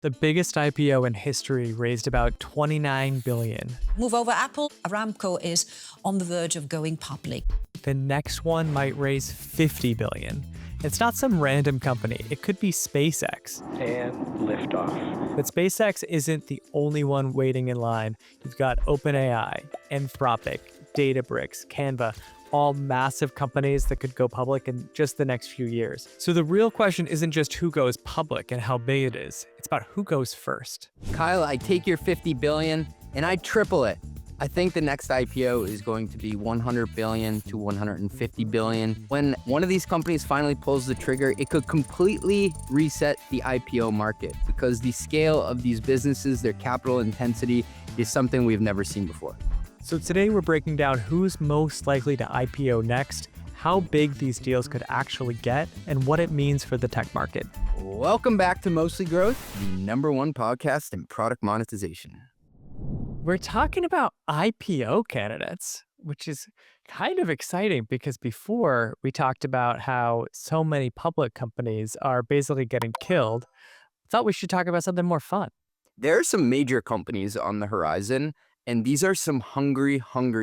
The biggest IPO in history raised about $29 billion. Move over Apple. Aramco is on the verge of going public. The next one might raise $50 billion. It's not some random company. It could be SpaceX. And liftoff. But SpaceX isn't the only one waiting in line. You've got OpenAI, Anthropic, Databricks, Canva, all massive companies that could go public in just the next few years. So the real question isn't just who goes public and how big it is. It's about who goes first. Kyle, I take your 50 billion and I triple it. I think the next IPO is going to be 100 billion to 150 billion. When one of these companies finally pulls the trigger, it could completely reset the IPO market because the scale of these businesses, their capital intensity is something we've never seen before. So today we're breaking down who's most likely to IPO next, how big these deals could actually get, and what it means for the tech market. Welcome back to Mostly Growth, the #1 podcast in product monetization. We're talking about IPO candidates, which is kind of exciting because before we talked about how so many public companies are basically getting killed. I thought we should talk about something more fun. There are some major companies on the horizon, and these are some hungry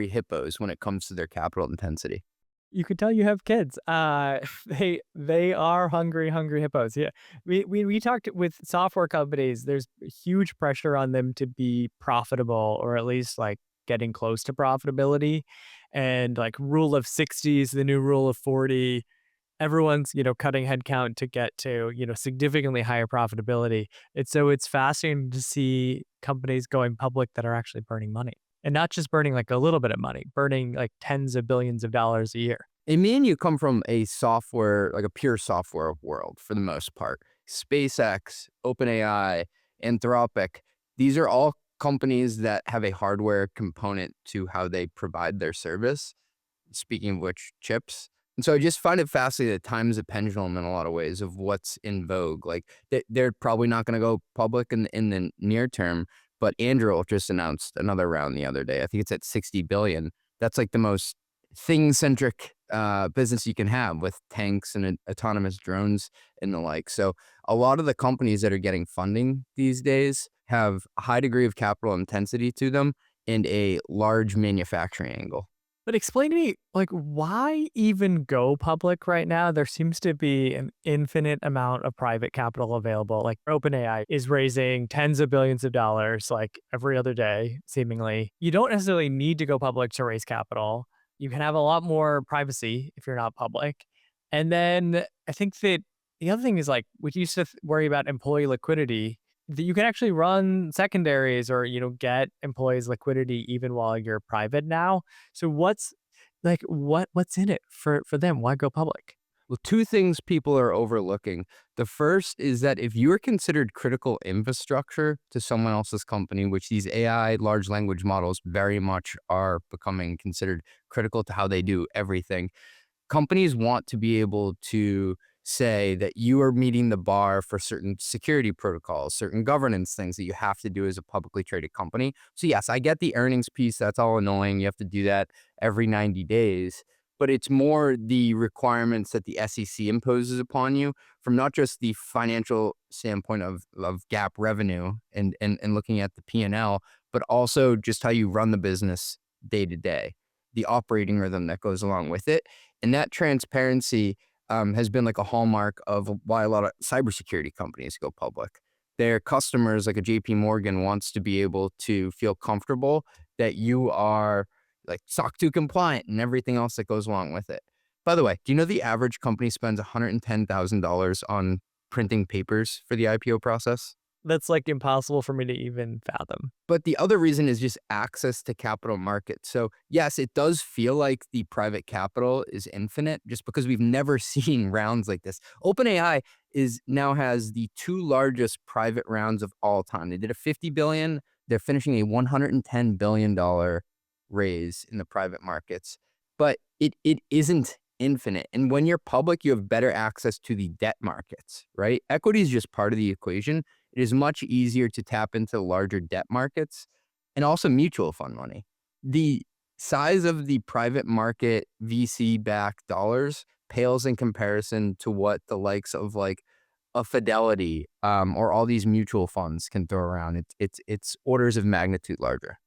hippos when it comes to their capital intensity. You could tell you have kids. They are hungry hippos. Yeah, we talked with software companies. There's huge pressure on them to be profitable, or at least like getting close to profitability. And like rule of 60 is the new rule of 40. Everyone's cutting headcount to get to significantly higher profitability. It's fascinating to see companies going public that are actually burning money. And not just burning like a little bit of money, burning like tens of billions of dollars a year. And me and you come from a software, like a pure software world for the most part. SpaceX, OpenAI, Anthropic, these are all companies that have a hardware component to how they provide their service. Speaking of which, chips. And so I just find it fascinating that time is a pendulum in a lot of ways of what's in vogue. Like they're probably not going to go public in the near term. But Andrew just announced another round the other day. I think it's at 60 billion. That's like the most thing-centric business you can have with tanks and autonomous drones and the like. So a lot of the companies that are getting funding these days have a high degree of capital intensity to them and a large manufacturing angle. But explain to me, like, why even go public right now? There seems to be an infinite amount of private capital available. Like OpenAI is raising tens of billions of dollars like every other day, seemingly. You don't necessarily need to go public to raise capital. You can have a lot more privacy if you're not public. And then I think that the other thing is like, we used to worry about employee liquidity, that you can actually run secondaries or, get employees liquidity even while you're private now. So what's in it for them? Why go public? Well, two things people are overlooking. The first is that if you are considered critical infrastructure to someone else's company, which these AI large language models very much are becoming considered critical to how they do everything, companies want to be able to say that you are meeting the bar for certain security protocols, certain governance things that you have to do as a publicly traded company. So yes, I get the earnings piece. That's all annoying. You have to do that every 90 days. But it's more the requirements that the SEC imposes upon you from not just the financial standpoint of GAAP revenue and looking at the P&L, but also just how you run the business day to day, the operating rhythm that goes along with it. And that transparency has been like a hallmark of why a lot of cybersecurity companies go public. Their customers, like a JP Morgan, wants to be able to feel comfortable that you are like SOC 2 compliant and everything else that goes along with it. By the way, do you know the average company spends $110,000 on printing papers for the IPO process? That's like impossible for me to even fathom. But the other reason is just access to capital markets. So yes, it does feel like the private capital is infinite just because we've never seen rounds like this. OpenAI now has the two largest private rounds of all time. They did a 50 billion. They're finishing a $110 billion raise in the private markets. But it isn't infinite. And when you're public, you have better access to the debt markets, right? Equity is just part of the equation. It is much easier to tap into larger debt markets and also mutual fund money. The size of the private market VC-backed dollars pales in comparison to what the likes of like a Fidelity or all these mutual funds can throw around. It's orders of magnitude larger.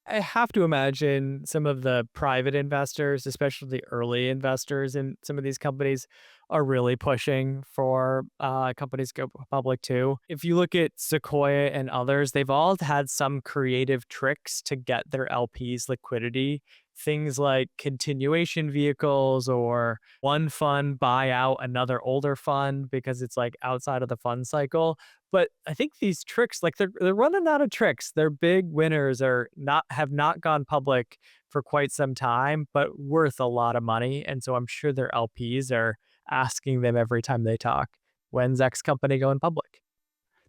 I have to imagine some of the private investors, especially the early investors in some of these companies, are really pushing for companies go public too. If you look at Sequoia and others, they've all had some creative tricks to get their LPs liquidity. Things like continuation vehicles or one fund buy out another older fund because it's like outside of the fund cycle. But I think these tricks, like they're running out of tricks. Their big winners have not gone public for quite some time, but worth a lot of money. And so I'm sure their LPs are asking them every time they talk, when's X company going public?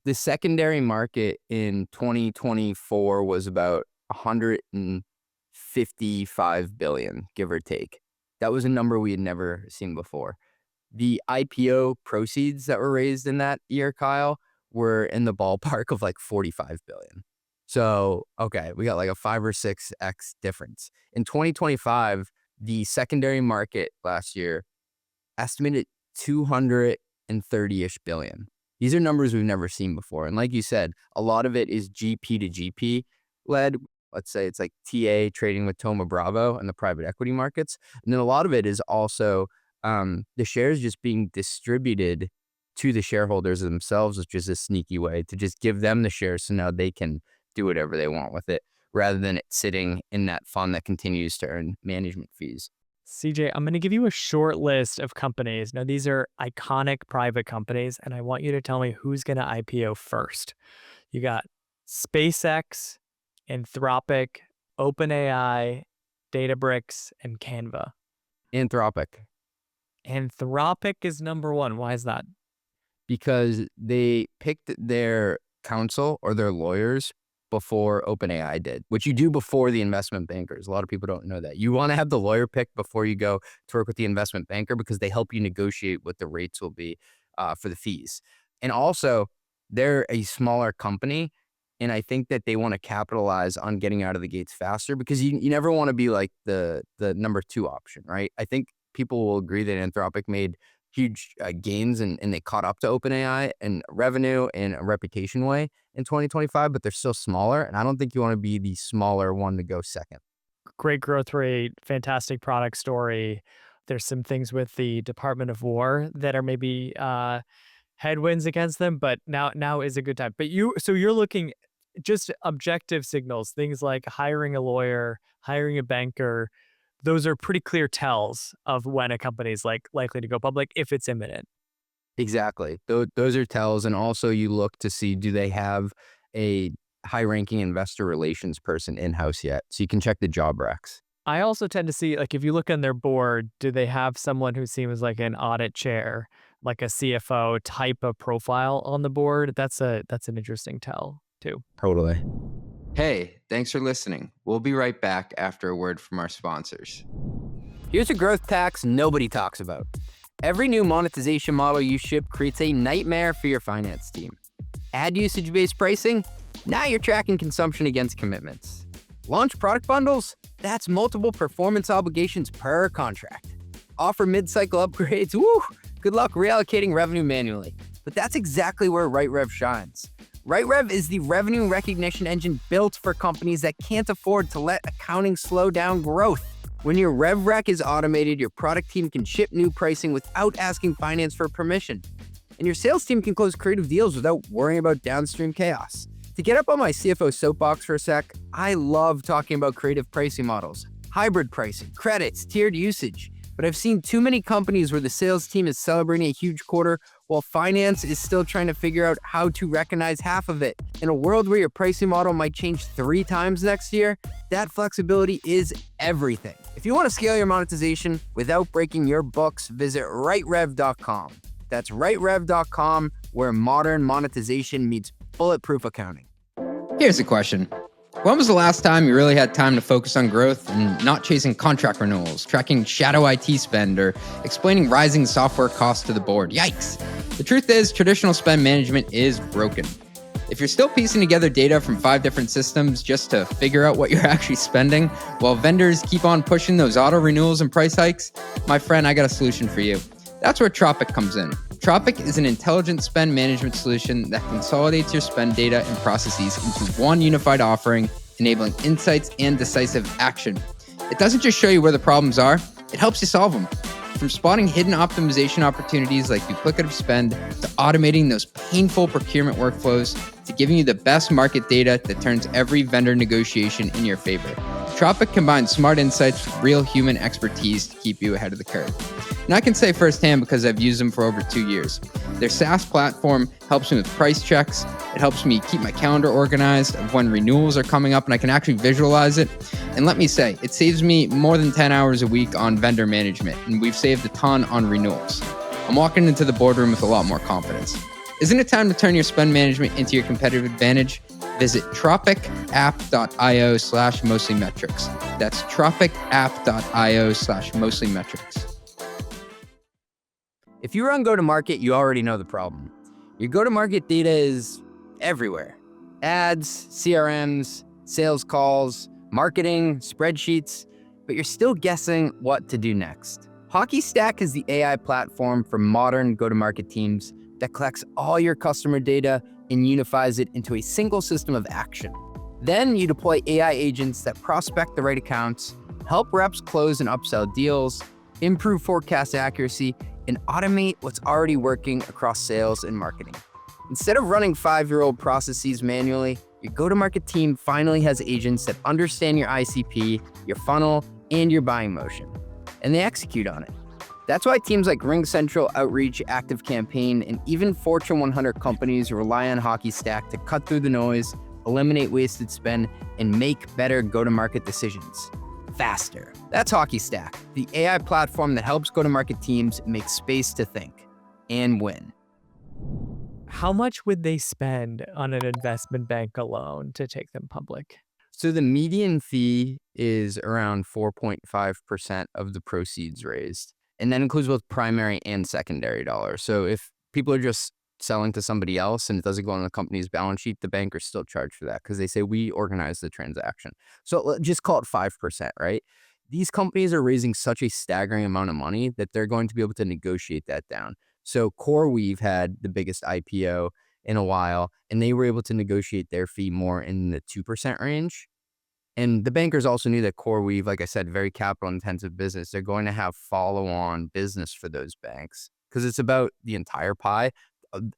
The secondary market in 2024 was about 155 billion, give or take. That was a number we had never seen before. The IPO proceeds that were raised in that year, Kyle, were in the ballpark of like 45 billion. So, okay, we got like a 5 or 6x difference. In 2025, the secondary market last year estimated 230-ish billion. These are numbers we've never seen before. And like you said, a lot of it is GP to GP led. Let's say it's like TA trading with Thoma Bravo in the private equity markets. And then a lot of it is also the shares just being distributed to the shareholders themselves, which is a sneaky way to just give them the shares so now they can do whatever they want with it, rather than it sitting in that fund that continues to earn management fees. CJ, I'm going to give you a short list of companies. Now, these are iconic private companies, and I want you to tell me who's going to IPO first. You got SpaceX, Anthropic, OpenAI, Databricks, and Canva. Anthropic. Anthropic is number one. Why is that? Because they picked their counsel or their lawyers before OpenAI did, which you do before the investment bankers. A lot of people don't know that. You want to have the lawyer picked before you go to work with the investment banker because they help you negotiate what the rates will be for the fees. And also, they're a smaller company, and I think that they want to capitalize on getting out of the gates faster because you never want to be like the number 2 option, right? I think people will agree that Anthropic made huge gains and they caught up to OpenAI in revenue and a reputation way in 2025, but they're still smaller. And I don't think you want to be the smaller one to go second. Great growth rate, fantastic product story. There's some things with the Department of War that are maybe headwinds against them, but now is a good time. But you're looking just objective signals, things like hiring a lawyer, hiring a banker. Those are pretty clear tells of when a company is likely to go public if it's imminent. Exactly. Those are tells. And also you look to see, do they have a high-ranking investor relations person in-house yet? So you can check the job recs. I also tend to see, like, if you look on their board, do they have someone who seems like an audit chair, like a CFO type of profile on the board? That's an interesting tell too. Totally. Hey, thanks for listening. We'll be right back after a word from our sponsors. Here's a growth tax nobody talks about. Every new monetization model you ship creates a nightmare for your finance team. Add usage-based pricing? Now you're tracking consumption against commitments. Launch product bundles? That's multiple performance obligations per contract. Offer mid-cycle upgrades? Woo! Good luck reallocating revenue manually. But that's exactly where RightRev shines. RightRev is the revenue recognition engine built for companies that can't afford to let accounting slow down growth. When your rev rec is automated, your product team can ship new pricing without asking finance for permission. And your sales team can close creative deals without worrying about downstream chaos. To get up on my CFO soapbox for a sec, I love talking about creative pricing models, hybrid pricing, credits, tiered usage. But I've seen too many companies where the sales team is celebrating a huge quarter while finance is still trying to figure out how to recognize half of it. In a world where your pricing model might change 3 times next year, that flexibility is everything. If you want to scale your monetization without breaking your books, visit RightRev.com. That's RightRev.com, where modern monetization meets bulletproof accounting. Here's a question. When was the last time you really had time to focus on growth and not chasing contract renewals, tracking shadow IT spend, or explaining rising software costs to the board? Yikes! The truth is, traditional spend management is broken. If you're still piecing together data from 5 different systems just to figure out what you're actually spending, while vendors keep on pushing those auto renewals and price hikes, my friend, I got a solution for you. That's where Tropic comes in. Tropic is an intelligent spend management solution that consolidates your spend data and processes into one unified offering, enabling insights and decisive action. It doesn't just show you where the problems are, it helps you solve them. From spotting hidden optimization opportunities like duplicative spend, to automating those painful procurement workflows, to giving you the best market data that turns every vendor negotiation in your favor. Tropic combines smart insights with real human expertise to keep you ahead of the curve. And I can say firsthand because I've used them for over 2 years. Their SaaS platform helps me with price checks. It helps me keep my calendar organized of when renewals are coming up, and I can actually visualize it. And let me say, it saves me more than 10 hours a week on vendor management, and we've saved a ton on renewals. I'm walking into the boardroom with a lot more confidence. Isn't it time to turn your spend management into your competitive advantage? Visit tropicapp.io/mostlymetrics. That's tropicapp.io/mostlymetrics. If you run go-to-market, you already know the problem. Your go-to-market data is everywhere. Ads, CRMs, sales calls, marketing, spreadsheets, but you're still guessing what to do next. HockeyStack is the AI platform for modern go-to-market teams that collects all your customer data and unifies it into a single system of action. Then you deploy AI agents that prospect the right accounts, help reps close and upsell deals, improve forecast accuracy, and automate what's already working across sales and marketing. Instead of running 5-year-old processes manually, your go-to-market team finally has agents that understand your ICP, your funnel, and your buying motion, and they execute on it. That's why teams like RingCentral, Outreach, ActiveCampaign, and even Fortune 100 companies rely on HockeyStack to cut through the noise, eliminate wasted spend, and make better go-to-market decisions faster. That's HockeyStack, the AI platform that helps go-to-market teams make space to think and win. How much would they spend on an investment bank alone to take them public? So the median fee is around 4.5% of the proceeds raised. And that includes both primary and secondary dollars. So if people are just selling to somebody else and it doesn't go on the company's balance sheet, the bankers still charge for that because they say we organize the transaction. So just call it 5%, right? These companies are raising such a staggering amount of money that they're going to be able to negotiate that down. So CoreWeave had the biggest IPO in a while, and they were able to negotiate their fee more in the 2% range. And the bankers also knew that CoreWeave, like I said, very capital intensive business. They're going to have follow-on business for those banks because it's about the entire pie.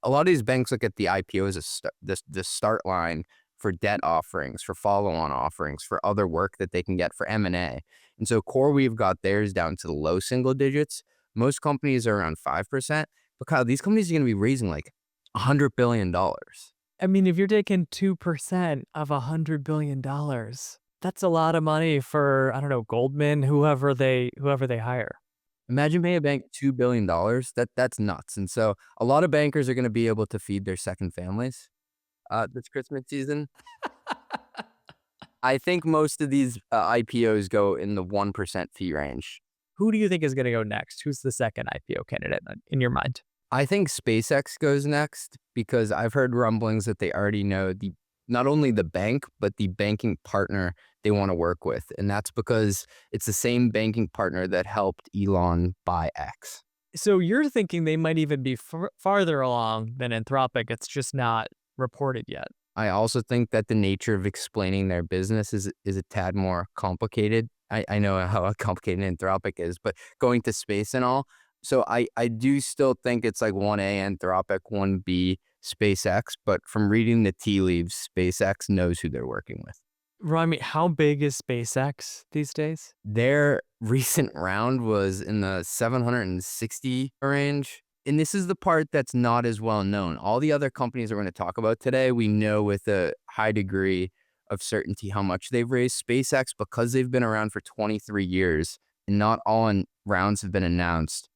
A lot of these banks look at the IPO as the start line for debt offerings, for follow-on offerings, for other work that they can get for M&A. And so CoreWeave got theirs down to the low single digits. Most companies are around 5%. But Kyle, these companies are going to be raising like $100 billion. I mean, if you're taking 2% of $100 billion, that's a lot of money for, I don't know, Goldman, whoever they hire. Imagine paying a bank $2 billion. That's nuts. And so a lot of bankers are going to be able to feed their second families this Christmas season. I think most of these IPOs go in the 1% fee range. Who do you think is going to go next? Who's the second IPO candidate in your mind? I think SpaceX goes next because I've heard rumblings that they already know not only the bank, but the banking partner they want to work with. And that's because it's the same banking partner that helped Elon buy X. So you're thinking they might even be farther along than Anthropic. It's just not reported yet. I also think that the nature of explaining their business is a tad more complicated. I know how complicated Anthropic is, but going to space and all. So I do still think it's like 1A Anthropic, 1B SpaceX, but from reading the tea leaves, SpaceX knows who they're working with. Remind me, how big is SpaceX these days? Their recent round was in the 760 range. And this is the part that's not as well known. All the other companies we're going to talk about today, we know with a high degree of certainty how much they've raised. SpaceX, because they've been around for 23 years and not all rounds have been announced,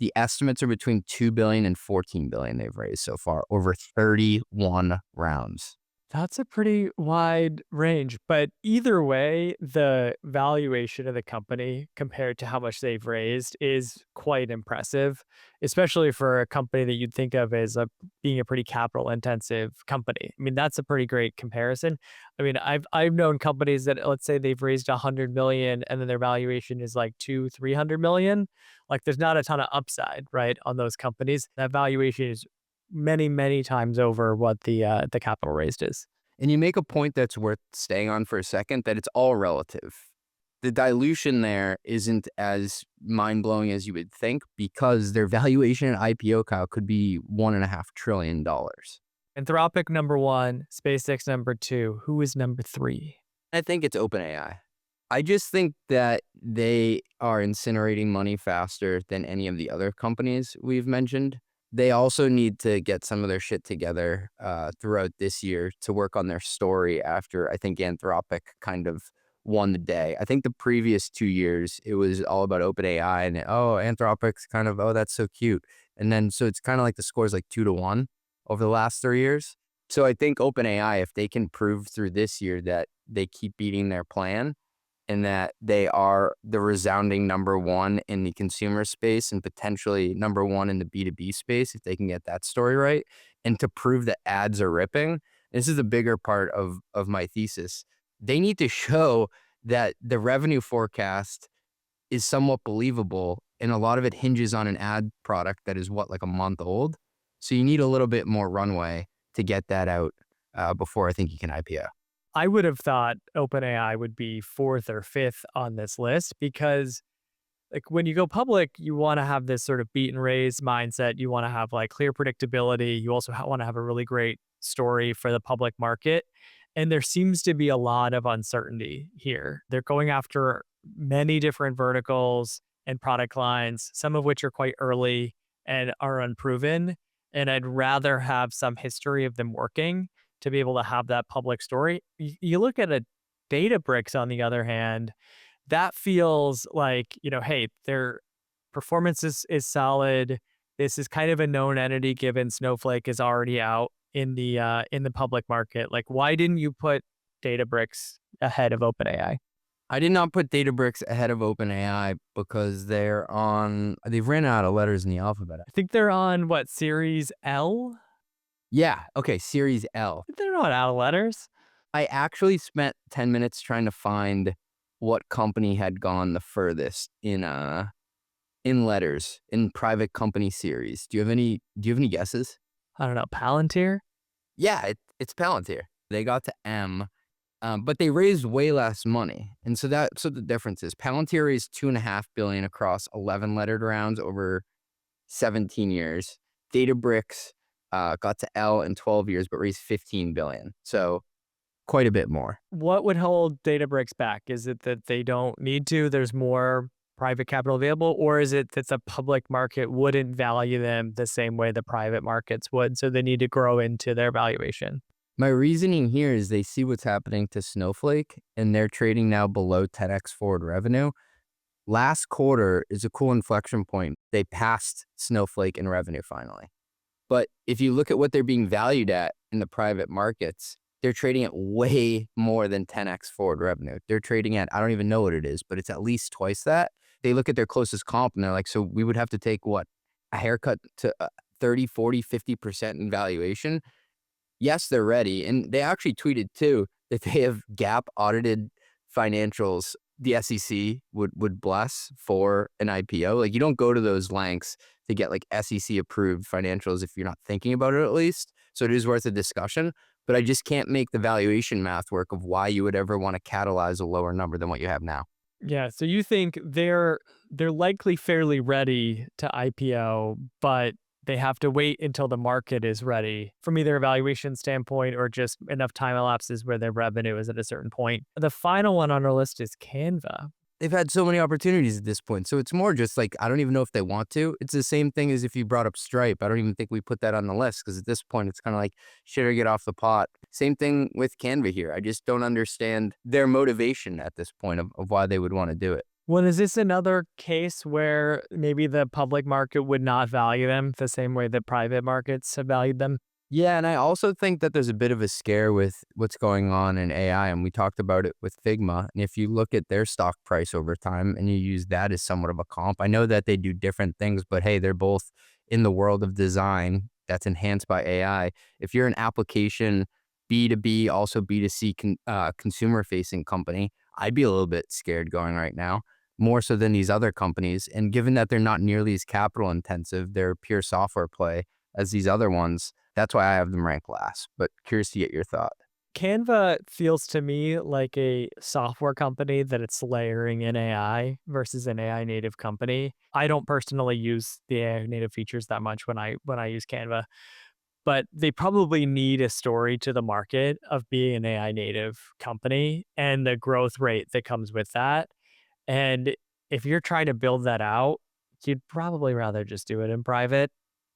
the estimates are between $2 billion and $14 billion they've raised so far, over 31 rounds. That's a pretty wide range, but either way, the valuation of the company compared to how much they've raised is quite impressive, especially for a company that you'd think of as being a pretty capital intensive company. I mean, that's a pretty great comparison. I mean, I've known companies that, let's say they've raised 100 million and then their valuation is like 300 million. Like there's not a ton of upside, right, on those companies. That valuation is many, many times over what the capital raised is. And you make a point that's worth staying on for a second, that it's all relative. The dilution there isn't as mind-blowing as you would think because their valuation at IPO, Kyle, could be $1.5 trillion. Anthropic number one, SpaceX number two. Who is number three? I think it's OpenAI. I just think that they are incinerating money faster than any of the other companies we've mentioned. They also need to get some of their shit together throughout this year to work on their story after I think Anthropic kind of won the day. I think the previous 2 years, it was all about OpenAI and, oh, Anthropic's kind of, oh, that's so cute. And then, so it's kind of like the score's like 2-1 over the last 3 years. So I think OpenAI, if they can prove through this year that they keep beating their plan, and that they are the resounding number one in the consumer space and potentially number one in the B2B space, if they can get that story right, and to prove that ads are ripping. This is the bigger part of my thesis. They need to show that the revenue forecast is somewhat believable, and a lot of it hinges on an ad product that is like a month old. So you need a little bit more runway to get that out before I think you can IPO. I would have thought OpenAI would be fourth or fifth on this list because like when you go public, you want to have this sort of beat and raise mindset. You want to have like clear predictability. You also want to have a really great story for the public market. And there seems to be a lot of uncertainty here. They're going after many different verticals and product lines, some of which are quite early and are unproven. And I'd rather have some history of them working to be able to have that public story. You look at a Databricks, on the other hand, that feels like, hey, their performance is solid. This is kind of a known entity given Snowflake is already out in the public market. Like, why didn't you put Databricks ahead of OpenAI? I did not put Databricks ahead of OpenAI because they've ran out of letters in the alphabet. I think they're on what, Series L? Yeah. Okay. Series L. They're not out of letters. I actually spent 10 minutes trying to find what company had gone the furthest in letters in private company series. Do you have any guesses? I don't know. Palantir? Yeah, it's Palantir. They got to M, but they raised way less money. And so the difference is Palantir raised $2.5 billion across 11 lettered rounds over 17 years. Databricks got to L in 12 years, but raised $15 billion. So quite a bit more. What would hold Databricks back? Is it that they don't need to? There's more private capital available, or is it that the public market wouldn't value them the same way the private markets would? So they need to grow into their valuation. My reasoning here is they see what's happening to Snowflake and they're trading now below 10x forward revenue. Last quarter is a cool inflection point. They passed Snowflake in revenue finally. But if you look at what they're being valued at in the private markets, they're trading at way more than 10x forward revenue. They're trading at, I don't even know what it is, but it's at least twice that. They look at their closest comp and they're like, so we would have to take what? A haircut to 30, 40, 50% in valuation? Yes, they're ready. And they actually tweeted too that they have GAAP audited financials the SEC would bless for an IPO. Like, you don't go to those lengths to get like SEC approved financials if you're not thinking about it, at least. So it is worth a discussion, but I just can't make the valuation math work of why you would ever want to catalyze a lower number than what you have now. Yeah, so you think they're likely fairly ready to IPO, but they have to wait until the market is ready from either a valuation standpoint or just enough time elapses where their revenue is at a certain point. The final one on our list is Canva. They've had so many opportunities at this point. So it's more just like, I don't even know if they want to. It's the same thing as if you brought up Stripe. I don't even think we put that on the list because at this point, it's kind of like, shit or get off the pot. Same thing with Canva here. I just don't understand their motivation at this point of why they would want to do it. Well, is this another case where maybe the public market would not value them the same way that private markets have valued them? Yeah, and I also think that there's a bit of a scare with what's going on in AI, and we talked about it with Figma. And if you look at their stock price over time and you use that as somewhat of a comp, I know that they do different things, but hey, they're both in the world of design that's enhanced by AI. If you're an application B2B, also B2C consumer facing company, I'd be a little bit scared going right now, more so than these other companies. And given that they're not nearly as capital intensive, they're a pure software play as these other ones. That's why I have them ranked last, but curious to get your thought. Canva feels to me like a software company that it's layering in AI versus an AI native company. I don't personally use the AI native features that much when I use Canva, but they probably need a story to the market of being an AI native company and the growth rate that comes with that. And if you're trying to build that out, you'd probably rather just do it in private.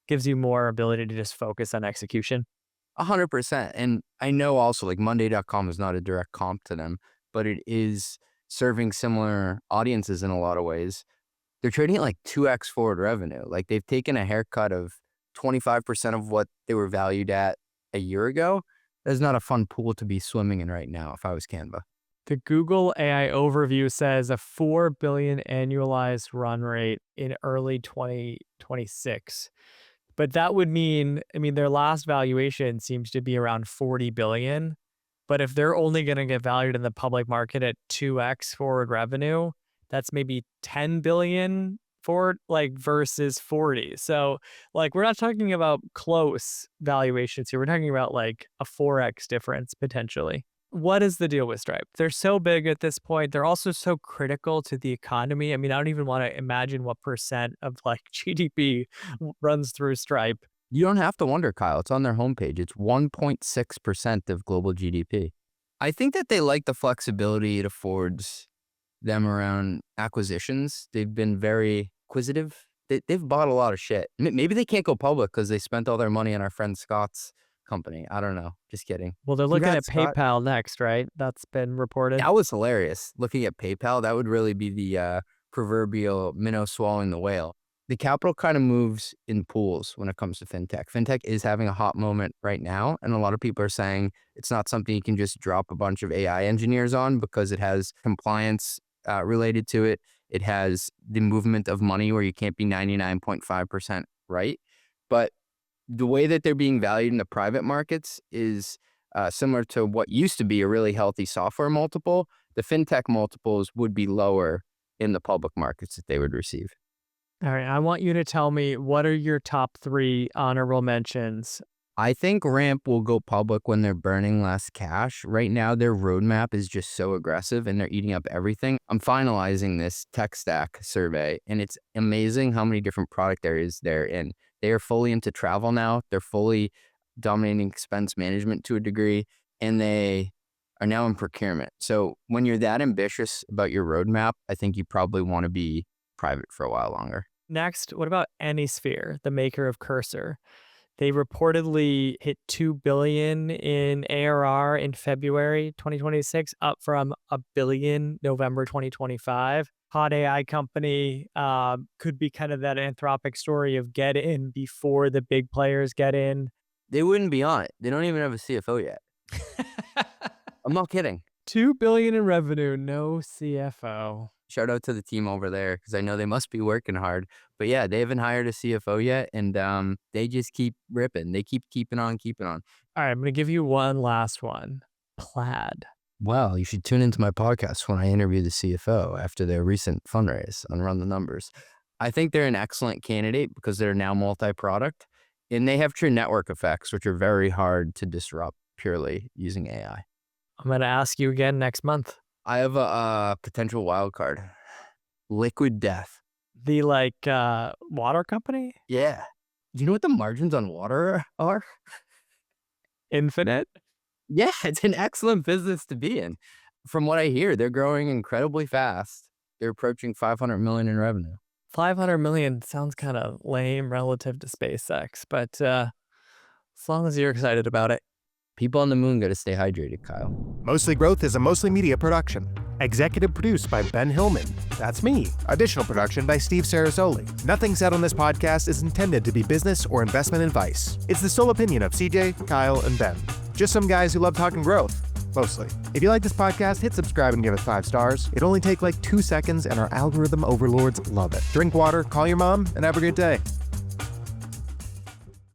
Gives you more ability to just focus on execution. 100%. And I know also like Monday.com is not a direct comp to them, but it is serving similar audiences in a lot of ways. They're trading at like 2x forward revenue. Like they've taken a haircut of 25% of what they were valued at a year ago. That's not a fun pool to be swimming in right now if I was Canva. The Google AI overview says a 4 billion annualized run rate in early 2026. But that would mean, I mean, their last valuation seems to be around 40 billion. But if they're only going to get valued in the public market at 2x forward revenue, that's maybe 10 billion forward, like versus 40. So, like, we're not talking about close valuations here. We're talking about like a 4x difference potentially. What is the deal with Stripe? They're so big at this point. They're also so critical to the economy. I mean, I don't even want to imagine what percent of like GDP runs through Stripe. You don't have to wonder, Kyle. It's on their homepage. It's 1.6% of global GDP. I think that they like the flexibility it affords them around acquisitions. They've been very acquisitive. They've bought a lot of shit. Maybe they can't go public because they spent all their money on our friend Scott's company. I don't know. Just kidding. Well, they're looking at Congrats, Scott. PayPal next, right? That's been reported. That was hilarious. Looking at PayPal, that would really be the proverbial minnow swallowing the whale. The capital kind of moves in pools when it comes to fintech. Fintech is having a hot moment right now, and a lot of people are saying it's not something you can just drop a bunch of AI engineers on because it has compliance related to it. It has the movement of money where you can't be 99.5% right. But the way that they're being valued in the private markets is similar to what used to be a really healthy software multiple. The fintech multiples would be lower in the public markets that they would receive. All right. I want you to tell me, what are your top 3 honorable mentions? I think Ramp will go public when they're burning less cash. Right now, their roadmap is just so aggressive and they're eating up everything. I'm finalizing this tech stack survey, and it's amazing how many different product areas they're in. They are fully into travel now. They're fully dominating expense management to a degree, and they are now in procurement. So when you're that ambitious about your roadmap, I think you probably want to be private for a while longer. Next, what about Anysphere, the maker of Cursor? They reportedly hit 2 billion in ARR in February 2026, up from a billion November 2025. Hot AI company, could be kind of that Anthropic story of get in before the big players get in. They wouldn't be on it. They don't even have a CFO yet. I'm not kidding. 2 billion in revenue, no CFO. Shout out to the team over there because I know they must be working hard. But yeah, they haven't hired a CFO yet, and they just keep ripping. They keep keeping on. All right, I'm going to give you one last one. Plaid. Well, you should tune into my podcast when I interview the CFO after their recent fundraise on Run the Numbers. I think they're an excellent candidate because they're now multi-product, and they have true network effects, which are very hard to disrupt purely using AI. I'm going to ask you again next month. I have a potential wild card. Liquid Death. The water company? Yeah. Do you know what the margins on water are? Infinite? Yeah, it's an excellent business to be in. From what I hear, they're growing incredibly fast. They're approaching 500 million in revenue. 500 million sounds kind of lame relative to SpaceX, but as long as you're excited about it. People on the moon got to stay hydrated, Kyle. Mostly Growth is a Mostly Media production. Executive produced by Ben Hillman. That's me. Additional production by Steve Sarasoli. Nothing said on this podcast is intended to be business or investment advice. It's the sole opinion of CJ, Kyle, and Ben. Just some guys who love talking growth. Mostly. If you like this podcast, hit subscribe and give us 5 stars. It only takes like 2 seconds and our algorithm overlords love it. Drink water, call your mom, and have a great day.